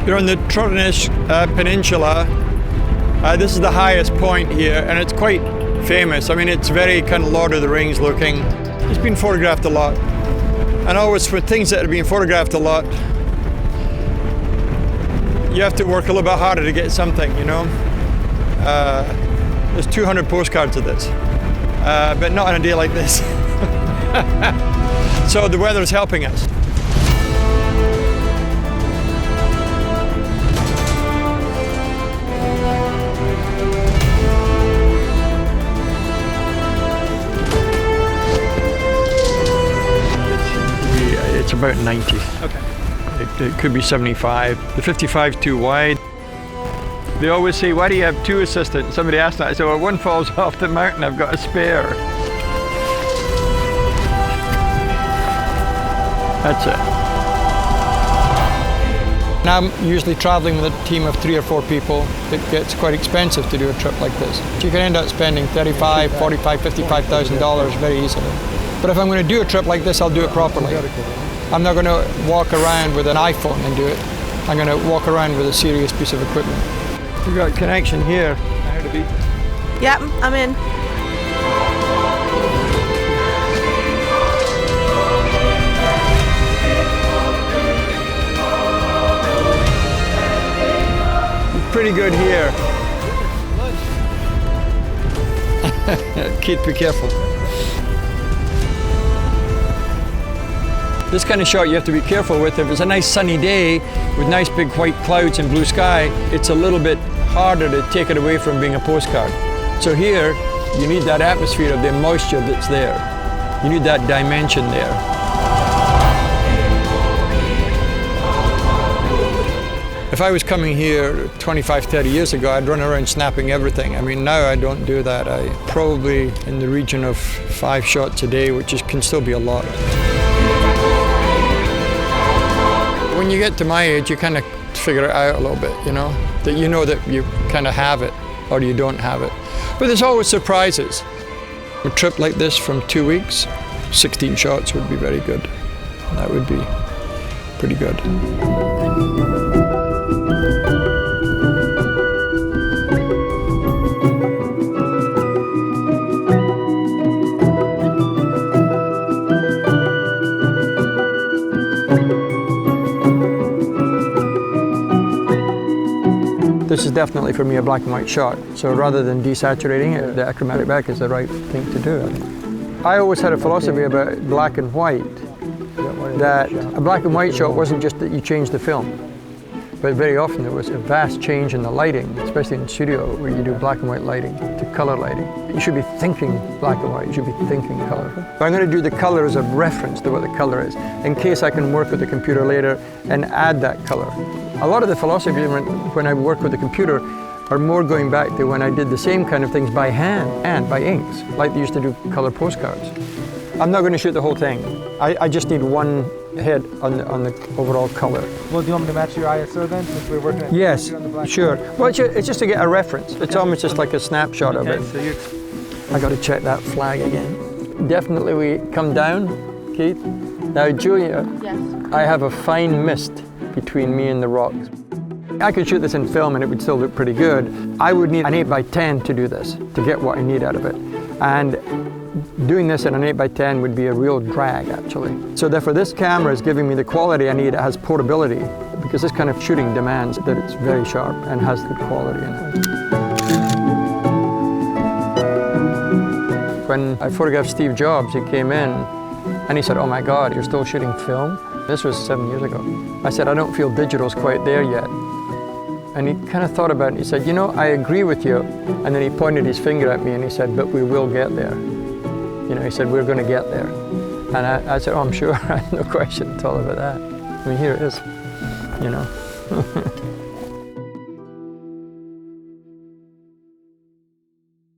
You're on the Trotternish Peninsula. This is the highest point here, and it's quite famous. I mean, it's very kind of Lord of the Rings looking. It's been photographed a lot. And always for things that have been photographed a lot, you have to work a little bit harder to get something, you know? There's 200 postcards of this, but not on a day like this. So the weather is helping us. It's about 90. Okay. It could be 75. The 55 is too wide. They always say, why do you have two assistants? Somebody asked that. I said, well, one falls off the mountain, I've got a spare. That's it. Now I'm usually traveling with a team of 3 or 4 people. It gets quite expensive to do a trip like this. You can end up spending $35,000, $45,000, $55,000 very easily. But if I'm going to do a trip like this, I'll do it properly. I'm not going to walk around with an iPhone and do it. I'm going to walk around with a serious piece of equipment. We've got connection here. I heard a beep. Yep, I'm in. Pretty good here. Keith, be careful. This kind of shot you have to be careful with. If it's a nice sunny day with nice big white clouds and blue sky, it's a little bit harder to take it away from being a postcard. So here, you need that atmosphere of the moisture that's there. You need that dimension there. If I was coming here 25, 30 years ago, I'd run around snapping everything. I mean, now I don't do that. I probably in the region of 5 shots a day, which can still be a lot. When you get to my age, you kind of figure it out a little bit, you know that you kind of have it or you don't have it. But there's always surprises. A trip like this from 2 weeks, 16 shots would be very good. That would be pretty good. This is definitely for me a black and white shot. So rather than desaturating it, the achromatic back is the right thing to do, I think. I always had a philosophy about black and white, that a black and white shot wasn't just that you changed the film, but very often there was a vast change in the lighting, especially in studio where you do black and white lighting to color lighting. You should be thinking black and white, you should be thinking color. But I'm going to do the color as a reference to what the color is, in case I can work with the computer later and add that color. A lot of the philosophy when I work with the computer are more going back to when I did the same kind of things by hand and by inks, like they used to do color postcards. I'm not going to shoot the whole thing. I just need one hit on the overall color. Well, do you want me to match your ISO then, since we're working yes, on the black? Sure. Well, it's just to get a reference. It's almost just like a snapshot of it. So I got to check that flag again. Definitely we come down, Keith. Now, Julia, Yes. I have a fine mist between me and the rocks. I could shoot this in film and it would still look pretty good. I would need an 8x10 to do this, to get what I need out of it. And doing this in an 8x10 would be a real drag, actually. So therefore this camera is giving me the quality I need. It has portability, because this kind of shooting demands that it's very sharp and has good quality in it. When I photographed Steve Jobs, he came in and he said, "Oh my God, you're still shooting film?" This was 7 years ago. I said, "I don't feel digital's quite there yet." And he kind of thought about it and he said, "You know, I agree with you." And then he pointed his finger at me and he said, "But we will get there." You know, he said, "We're going to get there." And I said, "Oh, I'm sure." No question at all about that. I mean, here it is, you know.